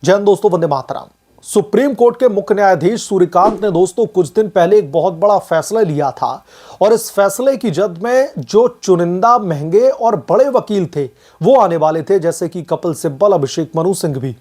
जय हिंद दोस्तों, Vande Mataram. Supreme court के मुख्य न्यायाधीश सूर्यकांत ने दोस्तों कुछ दिन पहले एक बहुत बड़ा फैसला लिया था और इस फैसले की जद में जो चुनिंदा महंगे और बड़े वकील थे वो आने वाले थे, जैसे कि कपिल सिब्बल, अभिषेक मनु सिंह भी।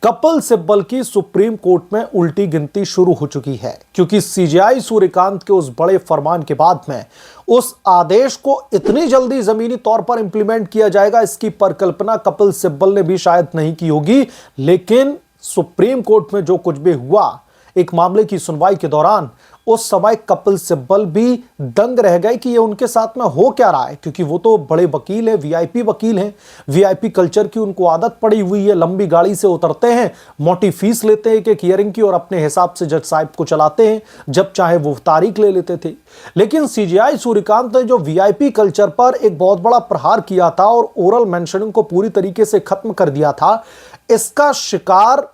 कपिल सिब्बल की सुप्रीम कोर्ट में उल्टी गिनती शुरू हो चुकी है, क्योंकि सीजेआई सूर्यकांत के उस बड़े फरमान के बाद में उस आदेश को इतनी जल्दी जमीनी तौर पर इंप्लीमेंट किया जाएगा, इसकी परिकल्पना कपिल सिब्बल ने भी शायद नहीं की होगी। लेकिन सुप्रीम कोर्ट में जो कुछ भी हुआ एक मामले की सुनवाई के दौरान, उस समय कपिल सिब्बल भी दंग रह गए कि ये उनके साथ में हो क्या रहा है, क्योंकि वो तो बड़े वकील हैं, वीआईपी वकील हैं, वीआईपी कल्चर की उनको आदत पड़ी हुई है। लंबी गाड़ी से उतरते हैं, मोटी फीस लेते हैं एक हियरिंग की और अपने हिसाब से जज साहब को चलाते हैं, जब चाहे वो तारीख ले लेते थे। लेकिन सीजेआई सूर्यकांत ने जो वीआईपी कल्चर पर एक बहुत बड़ा प्रहार किया था और ओरल मेंशनिंग को पूरी तरीके से खत्म कर दिया था, इसका शिकार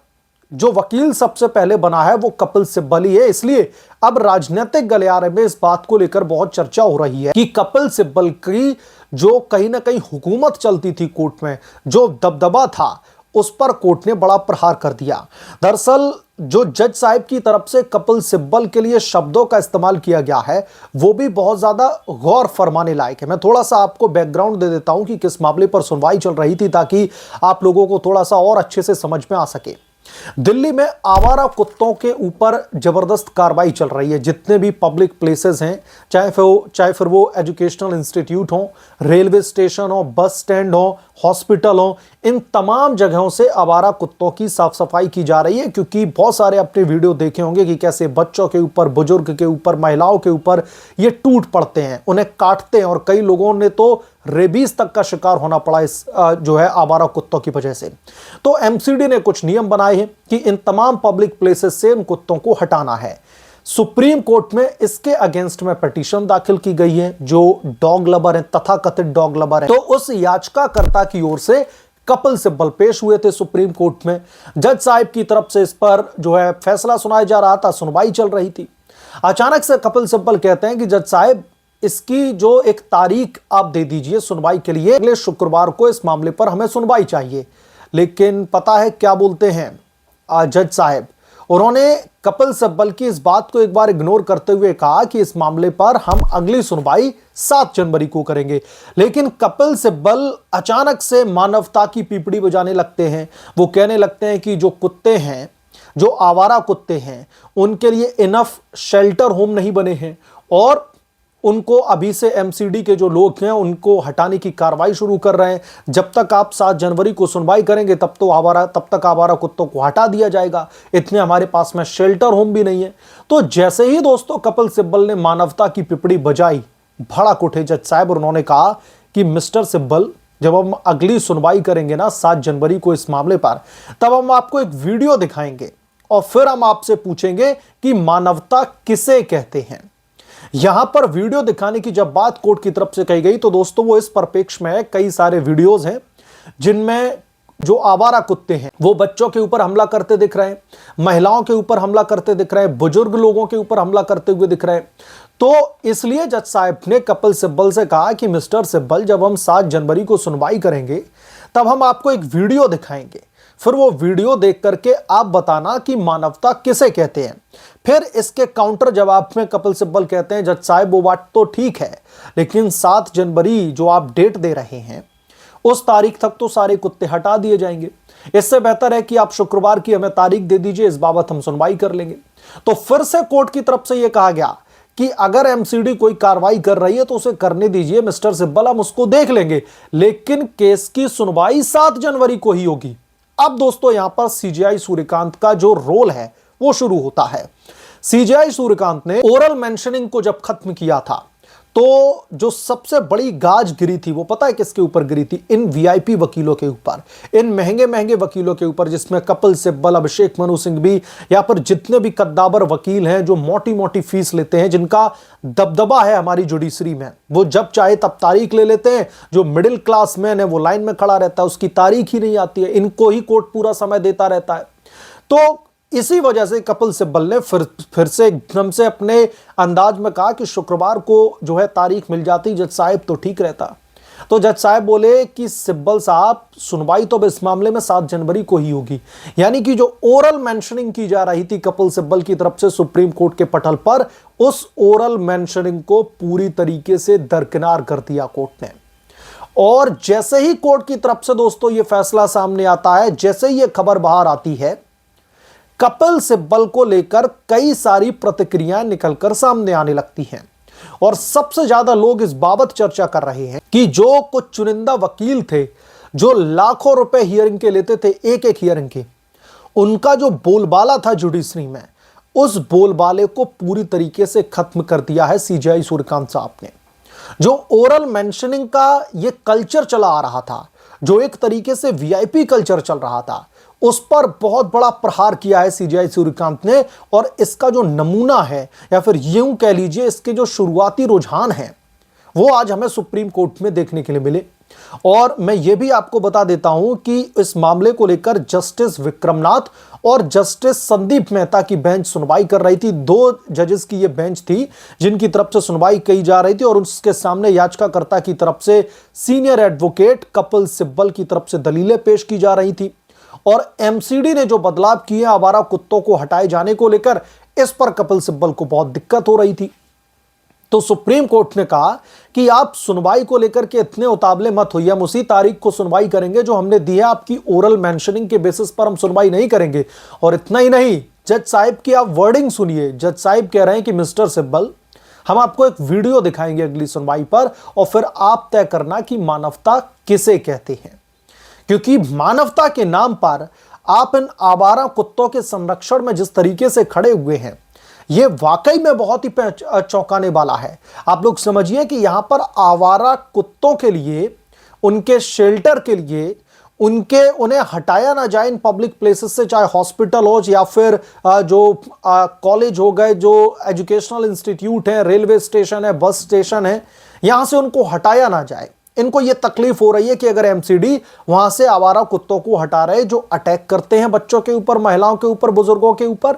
जो वकील सबसे पहले बना है वो कपिल सिब्बल ही है। इसलिए अब राजनीतिक गलियारे में इस बात को लेकर बहुत चर्चा हो रही है कि कपिल सिब्बल की जो कहीं ना कहीं हुकूमत चलती थी कोर्ट में, जो दबदबा था, उस पर कोर्ट ने बड़ा प्रहार कर दिया। दरअसल जो जज साहब की तरफ से कपिल सिब्बल के लिए शब्दों का इस्तेमाल किया गया है वो भी बहुत ज्यादा गौर फरमाने लायक है। मैं थोड़ा सा आपको बैकग्राउंड दे देता हूं कि किस मामले पर सुनवाई चल रही थी, ताकि आप लोगों को थोड़ा सा और अच्छे से समझ में आ सके। दिल्ली में आवारा कुत्तों के ऊपर जबरदस्त कार्रवाई चल रही है। जितने भी पब्लिक प्लेसेस हैं, चाहे फिर वो एजुकेशनल इंस्टीट्यूट हो, रेलवे स्टेशन हो, बस स्टैंड हो, हॉस्पिटल हो, इन तमाम जगहों से आवारा कुत्तों की साफ सफाई की जा रही है। क्योंकि बहुत सारे अपने वीडियो देखे होंगे कि कैसे बच्चों के ऊपर, बुजुर्ग के ऊपर, महिलाओं के ऊपर ये टूट पड़ते हैं, उन्हें काटते हैं और कई लोगों ने तो रेबीज तक का शिकार होना पड़ा इस जो है आवारा कुत्तों की वजह से। तो एमसीडी ने कुछ नियम बनाए हैं कि इन तमाम पब्लिक प्लेसेस से इन कुत्तों को हटाना है। सुप्रीम कोर्ट में इसके अगेंस्ट में पिटीशन दाखिल की गई है। जो डॉग लवर है, तथाकथित डॉग लवर है, तो उस याचिकाकर्ता की ओर से कपिल सिब्बल पेश हुए थे सुप्रीम कोर्ट में। जज साहब की तरफ से इस पर जो है फैसला सुनाया जा रहा था, सुनवाई चल रही थी। अचानक से कपिल सिब्बल कहते हैं कि जज साहब, इसकी जो एक तारीख आप दे दीजिए सुनवाई के लिए, अगले शुक्रवार को इस मामले पर हमें सुनवाई चाहिए। लेकिन पता है क्या बोलते हैं जज साहब? उन्होंने कपिल सिब्बल की इस बात को एक बार इग्नोर करते हुए कहा कि इस मामले पर हम अगली सुनवाई 7 जनवरी को करेंगे। लेकिन कपिल सिब्बल अचानक से मानवता की पीपड़ी बजाने लगते हैं। वो कहने लगते हैं कि जो कुत्ते हैं, जो आवारा कुत्ते हैं, उनके लिए इनफ शेल्टर होम नहीं बने हैं और उनको अभी से एमसीडी के जो लोग हैं उनको हटाने की कार्रवाई शुरू कर रहे हैं। जब तक आप 7 जनवरी को सुनवाई करेंगे तब तक आवारा कुत्तों को हटा दिया जाएगा। इतने हमारे पास में शेल्टर होम भी नहीं है। तो जैसे ही दोस्तों कपिल सिब्बल ने मानवता की पिपड़ी बजाई, भड़क उठे जज साहब और उन्होंने कहा कि मिस्टर सिब्बल, जब हम अगली सुनवाई करेंगे ना 7 जनवरी को इस मामले पर, तब हम आपको एक वीडियो दिखाएंगे और फिर हम आपसे पूछेंगे कि मानवता किसे कहते हैं। यहां पर वीडियो दिखाने की जब बात कोर्ट की तरफ से कही गई तो दोस्तों वो इस परिप्रेक्ष्य में कई सारे वीडियोस हैं जिनमें जो आवारा कुत्ते हैं वो बच्चों के ऊपर हमला करते दिख रहे हैं, महिलाओं के ऊपर हमला करते दिख रहे हैं, बुजुर्ग लोगों के ऊपर हमला करते हुए दिख रहे हैं। तो इसलिए जज साहब ने कपिल सिब्बल से कहा कि मिस्टर सिब्बल, जब हम 7 जनवरी को सुनवाई करेंगे तब हम आपको एक वीडियो दिखाएंगे, फिर वो वीडियो देख करके आप बताना कि मानवता किसे कहते हैं। फिर इसके काउंटर जवाब में कपिल सिब्बल कहते हैं, जज साहब वो बात तो ठीक है, लेकिन 7 जनवरी जो आप डेट दे रहे हैं उस तारीख तक तो सारे कुत्ते हटा दिए जाएंगे। इससे बेहतर है कि आप शुक्रवार की हमें तारीख दे दीजिए, इस बाबत हम सुनवाई कर लेंगे। तो फिर से कोर्ट की तरफ से यह कहा गया कि अगर एमसीडी कोई कार्रवाई कर रही है तो उसे करने दीजिए मिस्टर सिब्बल, हम उसको देख लेंगे, लेकिन केस की सुनवाई 7 जनवरी को ही होगी। अब दोस्तों यहां पर सीजेआई सूर्यकांत का जो रोल है वो शुरू होता है। सीजेआई सूर्यकांत ने ओरल मेंशनिंग को जब खत्म किया था तो जो सबसे बड़ी गाज गिरी थी वो पता है किसके ऊपर गिरी थी? इन वीआईपी वकीलों के ऊपर, इन महंगे महंगे वकीलों के ऊपर, जिसमें कपिल सिब्बल, अभिषेक मनु सिंह भी, या पर जितने भी कद्दावर वकील हैं जो मोटी मोटी फीस लेते हैं, जिनका दबदबा है हमारी जुडिशरी में, वो जब चाहे तब तारीख ले लेते हैं। जो मिडिल क्लास मैन है वो लाइन में खड़ा रहता है, उसकी तारीख ही नहीं आती है, इनको ही कोर्ट पूरा समय देता रहता है। तो इसी वजह से कपिल सिब्बल ने फिर से एकदम से अपने अंदाज में कहा कि शुक्रवार को जो है तारीख मिल जाती जज साहब तो ठीक रहता। तो जज साहब बोले कि सिब्बल साहब, सुनवाई तो अब इस मामले में 7 जनवरी को ही होगी। यानी कि जो ओरल मेंशनिंग की जा रही थी कपिल सिब्बल की तरफ से सुप्रीम कोर्ट के पटल पर, उस ओरल मेंशनिंग को पूरी तरीके से दरकिनार कर दिया कोर्ट ने। और जैसे ही कोर्ट की तरफ से दोस्तों यह फैसला सामने आता है, जैसे ही यह खबर बाहर आती है, कपिल सिब्बल को लेकर कई सारी प्रतिक्रियाएं निकलकर सामने आने लगती हैं। और सबसे ज्यादा लोग इस बाबत चर्चा कर रहे हैं कि जो कुछ चुनिंदा वकील थे जो लाखों रुपए हियरिंग के लेते थे, एक एक हियरिंग के, उनका जो बोलबाला था जुडिशरी में, उस बोलबाले को पूरी तरीके से खत्म कर दिया है सीजेआई सूर्यकांत साहब ने। जो ओरल मेंशनिंग का ये कल्चर चला आ रहा था, जो एक तरीके से वीआईपी कल्चर चल रहा था, उस पर बहुत बड़ा प्रहार किया है सीजेआई सूर्यकांत ने। और इसका जो नमूना है, या फिर यूं कह लीजिए इसके जो शुरुआती रुझान हैं, वो आज हमें सुप्रीम कोर्ट में देखने के लिए मिले। और मैं ये भी आपको बता देता हूं कि इस मामले को लेकर जस्टिस विक्रमनाथ और जस्टिस संदीप मेहता की बेंच सुनवाई कर रही थी। 2 जजेस की ये बेंच थी जिनकी तरफ से सुनवाई की जा रही थी, और उसके सामने याचिकाकर्ता की तरफ से सीनियर एडवोकेट कपिल सिब्बल की तरफ से दलीलें पेश की जा रही थी। और एमसीडी ने जो बदलाव किए आवारा कुत्तों को हटाए जाने को लेकर, इस पर कपिल सिब्बल को बहुत दिक्कत हो रही थी। तो सुप्रीम कोर्ट ने कहा कि आप सुनवाई को लेकर के इतने उतावले मत होइए, हम उसी तारीख को सुनवाई करेंगे जो हमने दी है, आपकी ओरल मेंशनिंग के बेसिस पर हम सुनवाई नहीं करेंगे। और इतना ही नहीं, जज साहिब की आप वर्डिंग सुनिए। जज साहिब कह रहे हैं कि मिस्टर सिब्बल, हम आपको एक वीडियो दिखाएंगे अगली सुनवाई पर, और फिर आप तय करना कि मानवता किसे कहते हैं। क्योंकि मानवता के नाम पर आप इन आवारा कुत्तों के संरक्षण में जिस तरीके से खड़े हुए हैं, यह वाकई में बहुत ही चौंकाने वाला है। आप लोग समझिए कि यहां पर आवारा कुत्तों के लिए, उनके शेल्टर के लिए, उन्हें हटाया ना जाए इन पब्लिक प्लेसेस से, चाहे हॉस्पिटल हो या फिर जो कॉलेज हो गए, जो एजुकेशनल इंस्टीट्यूट है, रेलवे स्टेशन है, बस स्टेशन है, यहां से उनको हटाया ना जाए। इनको यह तकलीफ हो रही है कि अगर एमसीडी वहां से आवारा कुत्तों को हटा रहे जो अटैक करते हैं बच्चों के ऊपर, महिलाओं के ऊपर, बुजुर्गों के ऊपर,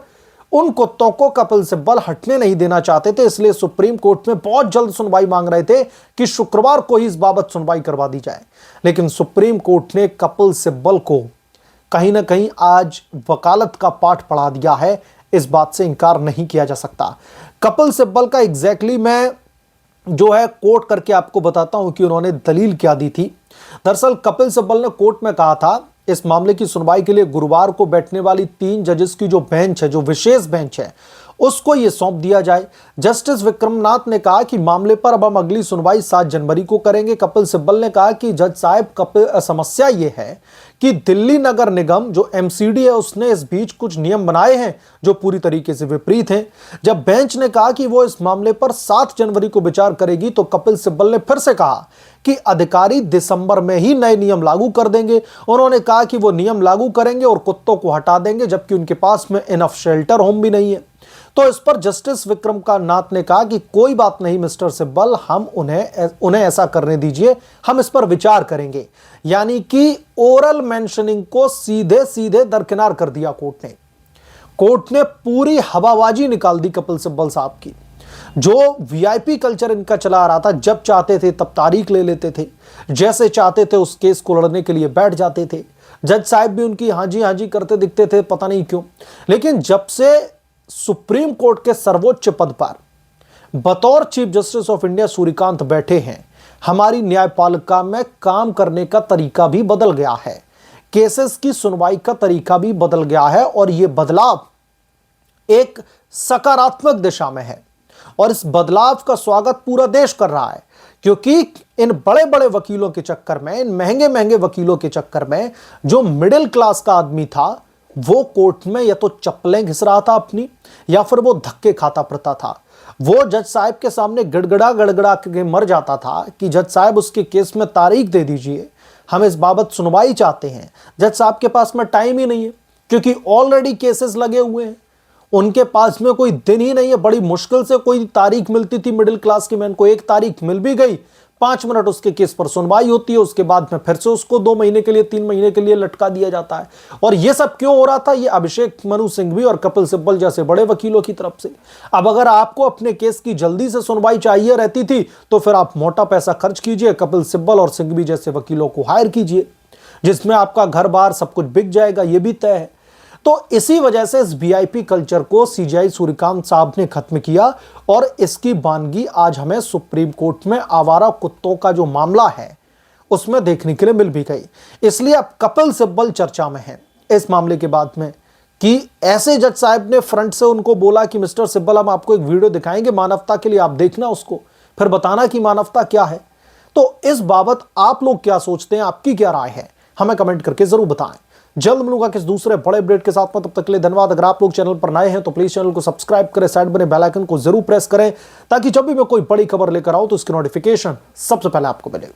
उन कुत्तों को कपिल सिब्बल हटने नहीं देना चाहते थे। इसलिए सुप्रीम कोर्ट में बहुत जल्द सुनवाई मांग रहे थे कि शुक्रवार को ही इस बाबत सुनवाई करवा दी जाए। लेकिन सुप्रीम कोर्ट ने कपिल सिब्बल को कहीं ना कहीं आज वकालत का पाठ पढ़ा दिया है, इस बात से इंकार नहीं किया जा सकता। कपिल सिब्बल का एग्जैक्टली मैं जो है कोट करके आपको बताता हूं कि उन्होंने दलील क्या दी थी। दरअसल कपिल सिब्बल ने कोर्ट में कहा था, इस मामले की सुनवाई के लिए गुरुवार को बैठने वाली 3 जजेस की जो बेंच है, जो विशेष बेंच है, उसको यह सौंप दिया जाए। जस्टिस विक्रमनाथ ने कहा कि मामले पर अब हम अगली सुनवाई 7 जनवरी को करेंगे। कपिल सिब्बल ने कहा कि जज साहब, समस्या यह है कि दिल्ली नगर निगम जो एमसीडी है, उसने इस बीच कुछ नियम बनाए हैं जो पूरी तरीके से विपरीत हैं। जब बेंच ने कहा कि वो इस मामले पर 7 जनवरी को विचार करेगी, तो कपिल सिब्बल ने फिर से कहा कि अधिकारी दिसंबर में ही नए नियम लागू कर देंगे। उन्होंने कहा कि वो नियम लागू करेंगे और कुत्तों को हटा देंगे, जबकि उनके पास में इनफ शेल्टर होम भी नहीं है। तो इस पर जस्टिस विक्रम का नाथ ने कहा कि कोई बात नहीं मिस्टर सिब्बल, हम उन्हें ऐसा करने दीजिए, हम इस पर विचार करेंगे। यानी कि ओरल मेंशनिंग को सीधे सीधे दरकिनार कर दिया कोर्ट ने पूरी हवाबाजी निकाल दी कपिल सिब्बल साहब की। जो वीआईपी कल्चर इनका चला आ रहा था, जब चाहते थे तब तारीख ले लेते थे, जैसे चाहते थे उस केस को लड़ने के लिए बैठ जाते थे। जज साहब भी उनकी हाँ जी करते दिखते थे, पता नहीं क्यों। लेकिन जब से सुप्रीम कोर्ट के सर्वोच्च पद पर बतौर chief justice of India Suryakant बैठे हैं, हमारी न्यायपालिका में काम करने का तरीका भी बदल गया है, केसेस की सुनवाई का तरीका भी बदल गया है। और यह बदलाव एक सकारात्मक दिशा में है, और इस बदलाव का स्वागत पूरा देश कर रहा है। क्योंकि इन बड़े बड़े वकीलों के चक्कर में, इन महंगे महंगे वकीलों के चक्कर में, जो मिडिल क्लास का आदमी था, वो कोर्ट में या तो चप्पलें घिस रहा था अपनी, या फिर वो धक्के खाता फिरता था। वो जज साहब के सामने गड़गड़ा के मर जाता था कि जज साहब उसके केस में तारीख दे दीजिए, हम इस बाबत सुनवाई चाहते हैं। जज साहब के पास में टाइम ही नहीं है, क्योंकि ऑलरेडी केसेस लगे हुए हैं, उनके पास में कोई दिन ही नहीं है। बड़ी मुश्किल से कोई तारीख मिलती थी मिडिल क्लास की मैन को, एक तारीख मिल भी गई 5 मिनट उसके केस पर सुनवाई होती है, उसके बाद में फिर से उसको 2 महीने के लिए 3 महीने के लिए लटका दिया जाता है। और यह सब क्यों हो रहा था? ये अभिषेक मनु सिंघवी और कपिल सिब्बल जैसे बड़े वकीलों की तरफ से। अब अगर आपको अपने केस की जल्दी से सुनवाई चाहिए रहती थी तो फिर आप मोटा पैसा खर्च कीजिए, कपिल सिब्बल और सिंघवी जैसे वकीलों को हायर कीजिए, जिसमें आपका घर बार सब कुछ बिक जाएगा, यह भी तय है। तो इसी वजह से इस वीआईपी कल्चर को सीजेआई सूर्यकांत साहब ने खत्म किया और इसकी वानगी आज हमें सुप्रीम कोर्ट में आवारा कुत्तों का जो मामला है उसमें देखने के लिए मिल भी गई। इसलिए अब कपिल सिब्बल चर्चा में है इस मामले के बाद में कि ऐसे जज साहब ने फ्रंट से उनको बोला कि मिस्टर सिब्बल हम आपको एक वीडियो दिखाएंगे मानवता के लिए, आप देखना उसको, फिर बताना कि मानवता क्या है। तो इस बाबत आप लोग क्या सोचते हैं, आपकी क्या राय है, हमें कमेंट करके जरूर बताएं। जल्द मिलूंगा किस दूसरे बड़े अपडेट के साथ में, तब तक के लिए धन्यवाद। अगर आप लोग चैनल पर नए हैं तो प्लीज चैनल को सब्सक्राइब करें, साइड बने बेल आइकन को जरूर प्रेस करें ताकि जब भी मैं कोई बड़ी खबर लेकर आऊं तो उसकी नोटिफिकेशन सबसे पहले आपको मिले।